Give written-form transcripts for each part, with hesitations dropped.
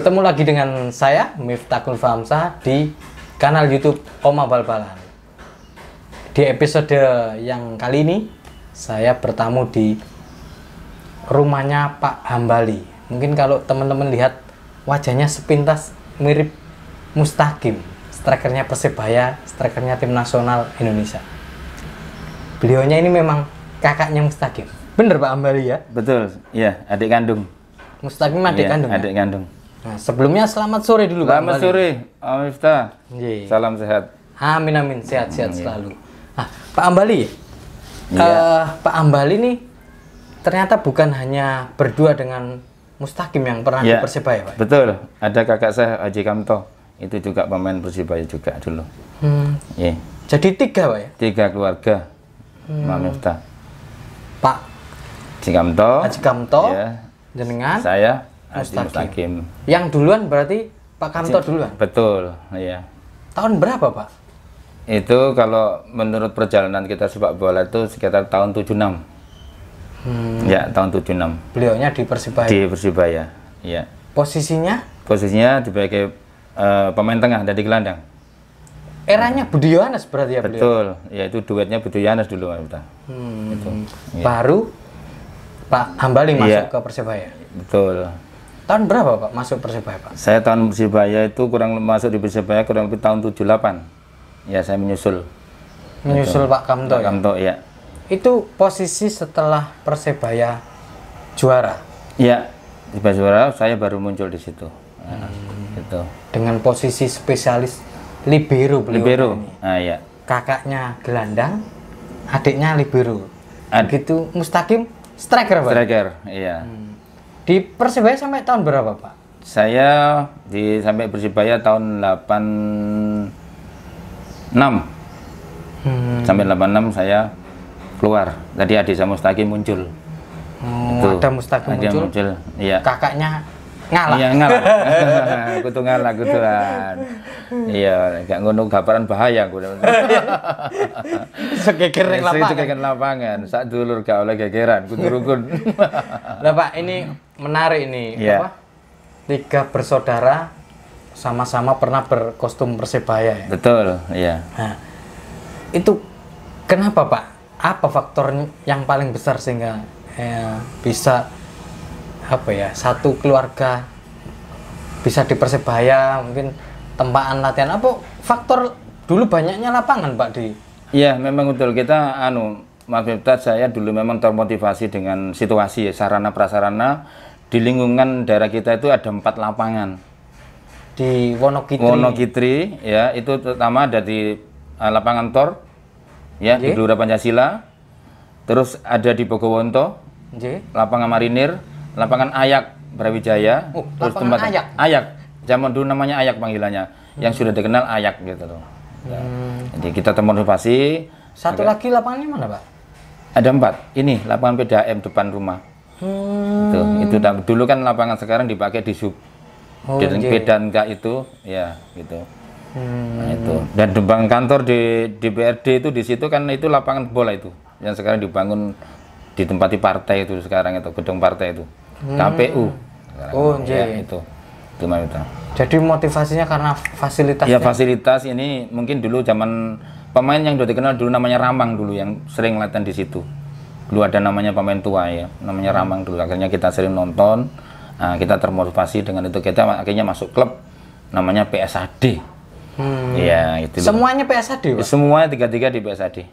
Bertemu lagi dengan saya, Miftahul Famsah, di kanal YouTube Oma Bal-Balan. Di episode yang kali ini, saya bertamu di rumahnya Pak Hambali. Mungkin kalau teman-teman lihat wajahnya sepintas mirip Mustaqim, strikernya Persebaya, strikernya tim nasional Indonesia. Beliaunya ini memang kakaknya Mustaqim. Bener Pak Hambali ya? Betul, iya, adik kandung. Mustaqim adik kandung. Adik kandung. Nah, sebelumnya selamat sore dulu Pak Hambali. Selamat sore, Om Miftah. Salam sehat. Amin amin, sehat-sehat selalu. Nah, Pak Hambali, Pak Hambali ini ternyata bukan hanya berdua dengan Mustaqim yang pernah di Persebaya, Pak. Betul, ada kakak saya Haji Kamto, itu juga pemain Persebaya juga dulu. Jadi tiga, Pak ya? Tiga keluarga, Pak Miftah. Pak Haji Kamto, jenengan, saya Mustaqim. Yang duluan berarti Pak Kamto duluan? Betul, iya. Tahun berapa, Pak? Itu kalau menurut perjalanan kita sepak bola itu sekitar tahun 76. Ya, tahun 76. Beliaunya di Persebaya? Di Persebaya, iya. Posisinya? Posisinya sebagai pemain tengah dari gelandang. Eranya Budi Yohanes berarti ya beliau? Betul, ya itu duetnya Budi Yohanes dulu. Itu, baru Pak Hambali masuk ke Persebaya? Betul. Tahun berapa Pak masuk Persebaya, Pak? Saya tahun Persebaya itu masuk di Persebaya kurang lebih tahun 78. Ya, saya menyusul. Menyusul Pak Kamto. Pak Kamto, ya. Itu posisi setelah Persebaya juara. Iya, di juara saya baru muncul di situ. Gitu. Dengan posisi spesialis libero beliau. Libero. Ini. Iya. Kakaknya gelandang, adiknya libero. Gitu Mustaqim striker, Pak. Striker, iya. Di Persebaya sampai tahun berapa, Pak? Saya sampai Persebaya tahun 86. Sampai 86 saya keluar. Tadi adik saya Mustaqim muncul. Ada Mustaqim muncul. Iya. Kakaknya ngalah. Iya, ngalah. Aku tuh ngalah kutuan. Iya, gak ngono gabaran bahaya aku. Segeger ning lapangan. Segeger lapangan. Sak dulur gak oleh gegeran, kudu rukun. Lah Pak, ini menarik ini. Apa? Tiga bersaudara sama-sama pernah berkostum Persebaya ya? Betul, iya. Nah, itu kenapa Pak? Apa faktor yang paling besar sehingga bisa apa ya, satu keluarga bisa di Persebaya, mungkin tempaan latihan, apa faktor dulu banyaknya lapangan Pak di? Iya, memang betul. Kita Mas Miftah, saya dulu memang termotivasi dengan situasi sarana prasarana di lingkungan daerah kita itu ada 4 lapangan. Di Wonogitri. Wonogitri ya, itu terutama ada di lapangan Tor ya, di Gelora Pancasila. Terus ada di Bogowonto, lapangan Marinir, lapangan Ayak Brawijaya, terus tempat Ayak. Zaman dulu namanya Ayak panggilannya, yang sudah dikenal Ayak gitu loh. Jadi kita termotivasi. Satu lagi lapangannya mana, Pak? Ada 4. Ini lapangan PDAM depan rumah. Itu dulu kan lapangan, sekarang dipakai di sub. Dan Pedanka itu, ya gitu. Nah, itu. Dan depan kantor di DPRD itu, di situ kan itu lapangan bola itu, yang sekarang dibangun ditempati partai itu sekarang, itu gedung partai itu. KPU. Itu. Jadi motivasinya karena fasilitas. Ya, fasilitas ini mungkin dulu zaman pemain yang udah dikenal dulu namanya Ramang dulu, yang sering latihan di situ. Dulu ada namanya pemain tua ya, namanya Ramang dulu. Akhirnya kita sering nonton, kita termotivasi dengan itu, kita akhirnya masuk klub namanya PSAD. Ya, itu. Semuanya PSAD, Pak? Semuanya tiga-tiga di PSAD.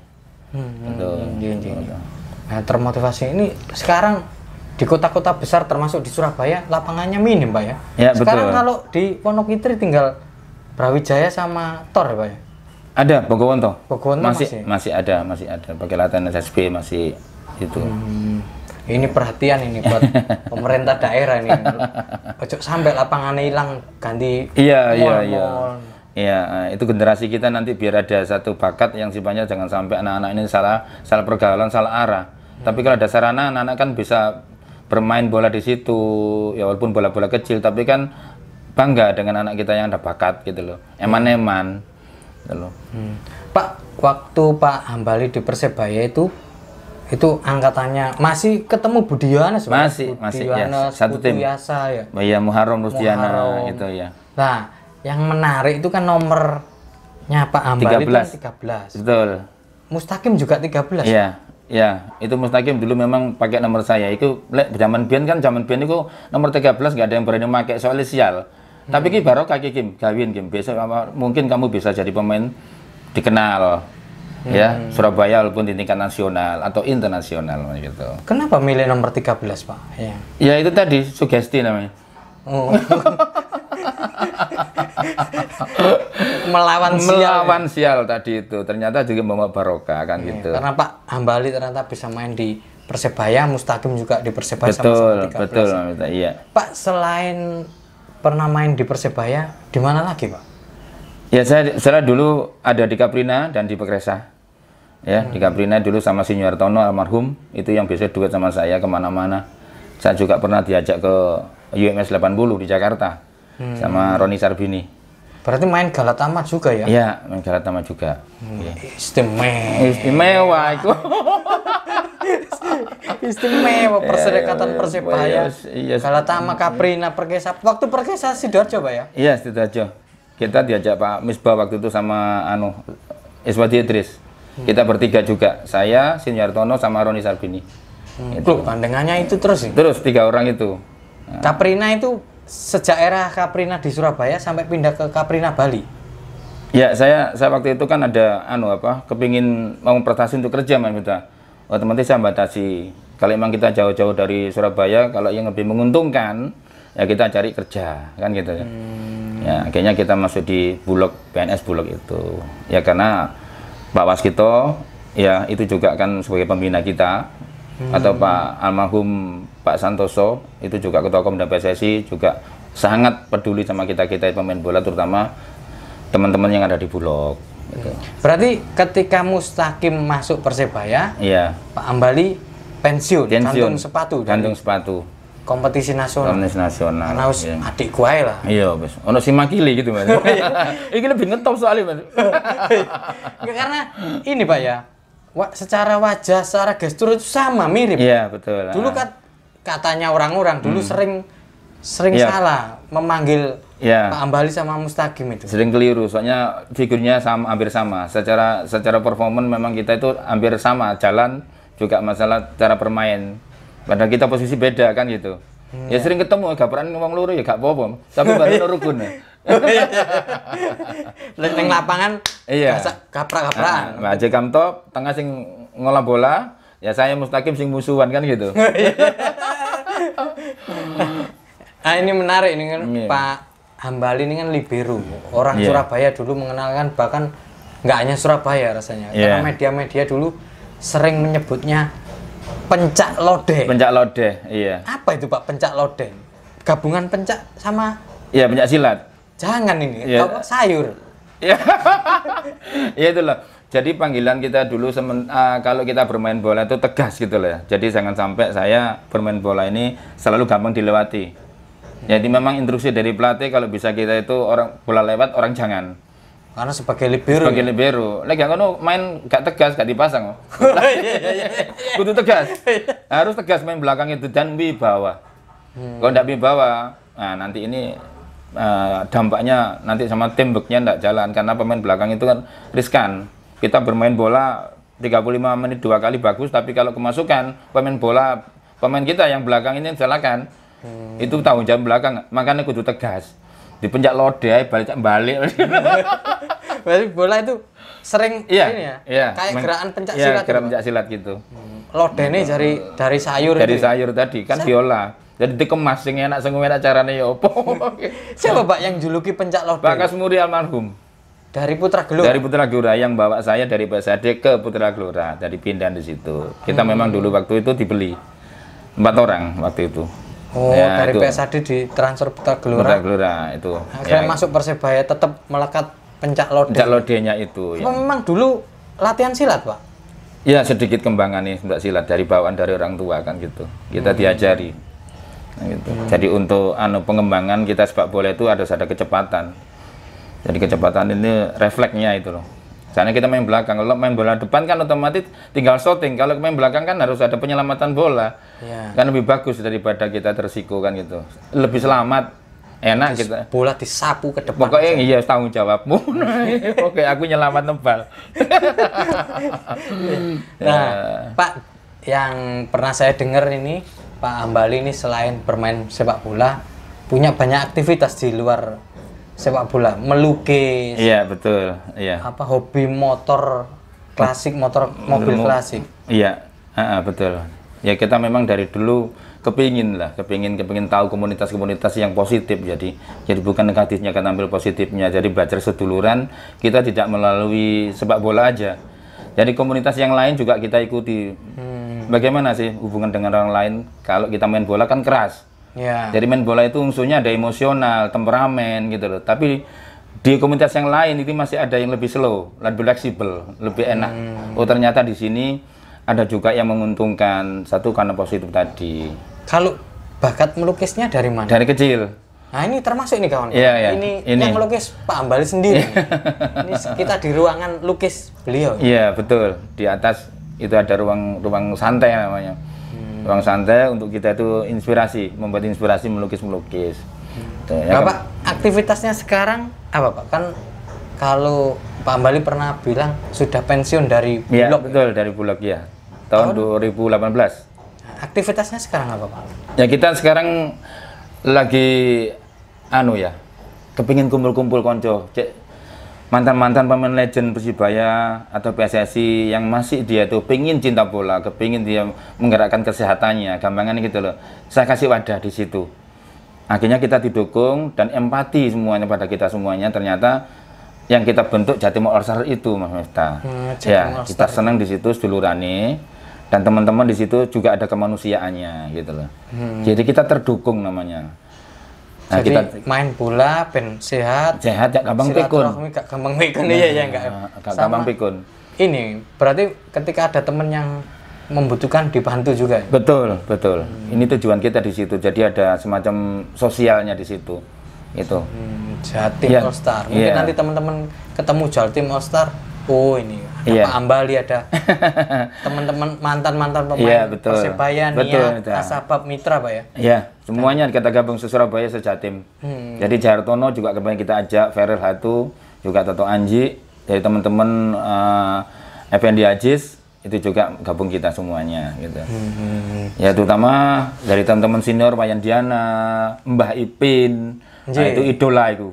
Nah, termotivasi ini sekarang di kota-kota besar termasuk di Surabaya lapangannya minim, Pak ya. Sekarang betul. Kalau di Wonogitri tinggal Brawijaya sama Tor, Pak ya. Ada Bogowonto. Masih ada. Pakai latihan SSB masih itu. Ini perhatian ini buat pemerintah daerah ini. Ojo sampai lapangannya hilang, ganti. Iya, itu generasi kita nanti biar ada satu bakat yang sifatnya, jangan sampai anak-anak ini salah pergaulan, salah arah. Tapi kalau ada sarana, anak-anak kan bisa bermain bola di situ, ya walaupun bola-bola kecil, tapi kan bangga dengan anak kita yang ada bakat gitu loh, eman-eman gitu loh. Pak, waktu Pak Hambali di Persebaya itu Itu angkatannya masih ketemu Budi Yohanes, masih ya, satu tim Yasa ya. Iya, Muharram Rusdiana itu ya. Nah, yang menarik itu kan nomornya Pak Hambali kan 13. Betul. Mustaqim juga 13. Iya. Ya, itu Mustaqim dulu memang pakai nomor saya. Itu zaman biyen itu nomor 13 nggak ada yang berani pakai soalnya sial. Tapi ki barokah ki Kim, gawin Kim. Besok mungkin kamu bisa jadi pemain dikenal. Ya, Surabaya walaupun di tingkat nasional atau internasional gitu. Kenapa milih nomor 13, Pak? Ya. Ya itu tadi sugesti namanya. Oh. Melawan sial tadi itu. Ternyata juga membawa barokah kan gitu. Karena Pak Hambali ternyata bisa main di Persebaya, Mustaqim juga di Persebaya sama-sama 13. Betul, iya. Pak, selain pernah main di Persebaya, di mana lagi, Pak? Ya, saya dulu ada di Kaprina dan di Pekresa. Ya, di Kaprina dulu sama Sinyartono almarhum, itu yang biasa duet sama saya kemana-mana. Saya juga pernah diajak ke UMS 80 di Jakarta sama Roni Sarbini. Berarti main Galatama juga ya? Iya, main Galatama juga. Ya. Istimewa itu. Istimewa Perserikatan Persebaya. Iya, Galatama, Kaprina, Perkesa. Waktu Perkesa Sidoarjo, Pak ya? Iya, Sidoarjo. Kita diajak Pak Misbah waktu itu sama Iswadi Idris. Kita bertiga juga, saya, Sinyartono, sama Roni Sarbini. Pandangannya itu terus sih? Terus 3 orang itu. Nah. Kaprina itu sejak era Kaprina di Surabaya sampai pindah ke Kaprina Bali? Ya, saya waktu itu kan ada kepingin mau prestasi untuk kerja Mas Muda. Otomatis saya batasi. Kalau memang kita jauh-jauh dari Surabaya, kalau yang lebih menguntungkan, ya kita cari kerja, kan gitu ya. Ya, akhirnya kita masuk di Bulog, PNS Bulog itu. Ya karena Pak Waskito, ya itu juga kan sebagai pembina kita, atau Pak almarhum Pak Santoso, itu juga Ketua Komda PSSI, juga sangat peduli sama kita pemain bola, terutama teman-teman yang ada di Bulog. Gitu. Berarti ketika Mustaqim masuk Persebaya, iya. Pak Hambali pensiun, gantung sepatu. Gantung sepatu. Kompetisi nasional. Kompetisi nasional. Karena iya. adik gue lah. Iya, Mas. Ono si Makili gitu, Mas. Ini lebih ngetop soalnya, Mas. Karena ini, Pak ya. Secara wajah, secara gestur itu sama, mirip. Iya, betul. Dulu kan katanya orang-orang dulu sering salah memanggil Pak Hambali sama Mustaqim itu. Sering keliru, soalnya figurnya hampir sama. Secara performan memang kita itu hampir sama, jalan juga masalah cara bermain. Padahal kita posisi beda kan gitu. Ya sering ketemu, gak pernah ngomong luru ya gak apa-apa. Tapi baru rukun. Neng lapangan, gaprak-gaprakan. Nah, Aja Kamto, tengah sing ngolah bola, ya saya Mustaqim sing musuhan kan gitu. Nah ini menarik ini kan Pak Hambali ini kan libero. Orang Surabaya dulu mengenalkan, bahkan nggak hanya Surabaya rasanya. Karena media-media dulu sering menyebutnya pencak lodeh. Pencak lodeh, iya. Apa itu Pak pencak lodeh? Gabungan pencak sama? Iya, pencak silat. Jangan ini, sayur. Ya, ya itulah. Jadi panggilan kita dulu kalau kita bermain bola itu tegas gitu loh ya. Jadi jangan sampai saya bermain bola ini selalu gampang dilewati. Jadi memang instruksi dari pelatih kalau bisa kita itu orang bola lewat orang jangan. Karena sebagai libero. Sebagai libero. Lagi kan main gak tegas, gak dipasang. Kudu tegas. Harus tegas main belakang itu dan wibawa. Kalau ndak wibawa, nah nanti ini dampaknya nanti sama teamworknya ndak jalan karena pemain belakang itu kan riskan. Kita bermain bola 35 menit 2 kali bagus, tapi kalau kemasukan pemain kita yang belakang ini silakan. Itu tanggung jawab belakang, makanya kudu tegas. Dipencak lodeh balik. Berarti bola itu sering ini ya? Iya. Kayak gerakan pencak silat. Iya, gerakan pencak silat gitu. Lodeh ini dari sayur. Dari sayur tadi kan diolah. Jadi dikemas sing enak sing enak carane ya opo. Siapa Pak yang juluki pencak lodeh? Pak Kasmuri almarhum. Dari Putra Gelora. Dari Putra Gelora yang bawa saya dari PSAD ke Putra Gelora. Dari pindah di situ. Kita memang dulu waktu itu dibeli 4 orang waktu itu. Oh, ya, dari PSAD di transfer Putra Gelora. Putra Gelora itu. Akhirnya masuk Persebaya tetap melekat pencak lodeh. Pencak lodehnya itu. Ya. Memang dulu latihan silat, Pak? Ya, sedikit kembangan nih pencak silat dari bawaan dari orang tua kan gitu. Kita diajari. Nah, gitu. Jadi untuk pengembangan kita sepak bola itu harus ada kecepatan. Jadi kecepatan ini refleksnya itu loh. Soalnya kita main belakang. Kalau main bola depan kan otomatis tinggal shooting. Kalau main belakang kan harus ada penyelamatan bola. Ya. Kan lebih bagus daripada kita tersiko kan gitu. Lebih selamat, enak kita. Bola disapu ke depan. Pokoknya iya tanggung jawabmu. Oke, aku nyelamat nebal. Nah, Pak, yang pernah saya dengar ini, Pak Hambali ini selain bermain sepak bola, punya banyak aktivitas di luar sepak bola, melukis. Iya, betul. Iya. Apa hobi motor klasik, mobil klasik. Iya, betul. Ya kita memang dari dulu kepingin tahu komunitas-komunitas yang positif. Jadi bukan negatifnya, kan ambil positifnya. Jadi belajar seduluran, kita tidak melalui sepak bola aja. Jadi komunitas yang lain juga kita ikuti. Bagaimana sih hubungan dengan orang lain? Kalau kita main bola kan keras. Ya. Jadi main bola itu unsurnya ada emosional, temperamen gitu loh. Tapi di komunitas yang lain itu masih ada yang lebih slow, lebih fleksibel, lebih enak. Oh ternyata di sini ada juga yang menguntungkan. Satu karena positif tadi. Kalau bakat melukisnya dari mana? Dari kecil. Nah ini termasuk ini kawan. Iya. Ini yang melukis Pak Hambali sendiri. Ini kita di ruangan lukis beliau. Iya betul. Di atas itu ada ruang santai namanya. Ruang santai untuk kita itu inspirasi, membuat inspirasi melukis-melukis. Ya, Bapak, aktivitasnya sekarang apa Pak? Kan kalau Pak Hambali pernah bilang sudah pensiun dari Bulog. Bulog. Betul, dari Bulog ya. Tahun 2018. Aktivitasnya sekarang apa Pak? Ya kita sekarang lagi kepingin kumpul-kumpul konco. Mantan-mantan pemain legend Persibaya atau PSSI yang masih dia tuh pingin cinta bola, kepingin dia menggerakkan kesehatannya, gampangannya gitu loh. Saya kasih wadah di situ. Akhirnya kita didukung dan empati semuanya pada kita semuanya. Ternyata yang kita bentuk Jatim All Star itu, Mas Miftah. Ya, kita senang di situ sedulurane dan teman-teman di situ juga ada kemanusiaannya gitu loh. Jadi kita terdukung namanya. Nah, jadi kita main bola, ben sehat ya gampang pikun. Gak gampang pikun ya enggak. Gampang pikun. Ini berarti ketika ada teman yang membutuhkan dibantu juga. Ya? Betul. Ini tujuan kita di situ. Jadi ada semacam sosialnya di situ. Itu. Jatim All Star. Mungkin nanti teman-teman ketemu Jatim All Star. Oh ini ada Pak Hambali, ada teman-teman mantan pemain Persebaya, Nia, Asabab, Mitra Pak ya? Iya, semuanya kita gabung se-Surabaya se-Jatim. Jadi Jartono juga kemarin kita ajak, Ferel Hatu, juga Toto Anji, dari teman-teman Effendi Aziz, itu juga gabung kita semuanya gitu. Ya terutama dari teman-teman senior Wayan Diana, Mbah Ipin, nah, itu idola itu.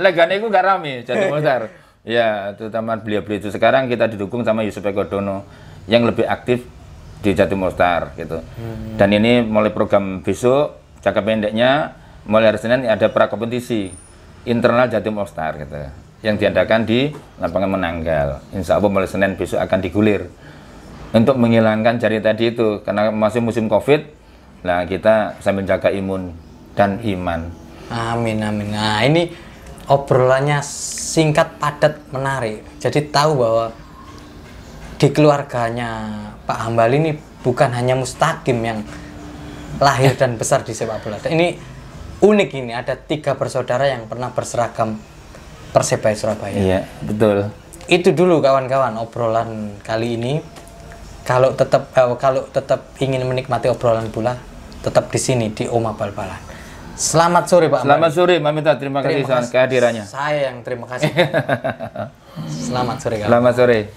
Legane itu gak rame, Jatim All Star. Ya, terutama beliau-beliau itu. Sekarang kita didukung sama Yusuf Eko Dono yang lebih aktif di Jatim All Star gitu. Dan ini mulai program besok, jangka pendeknya mulai hari Senin ada prakompetisi internal Jatim All Star gitu. Yang diadakan di lapangan Menanggal. Insya Allah mulai Senin besok akan digulir untuk menghilangkan jari tadi itu karena masih musim Covid. Nah, kita sambil jaga imun dan iman. Amin. Nah, ini obrolannya singkat, padat, menarik. Jadi tahu bahwa di keluarganya Pak Hambali ini bukan hanya Mustaqim yang lahir dan besar di sepak bola. Ini unik ini, ada 3 bersaudara yang pernah berseragam Persebaya Surabaya. Iya, betul. Itu dulu kawan-kawan obrolan kali ini. Kalau tetap ingin menikmati obrolan bola, tetap di sini di Oma Bal-Balan. Selamat sore Pak. Selamat sore, Mamita. Terima kasih kehadirannya. Saya yang terima kasih. Selamat sore. Selamat sore.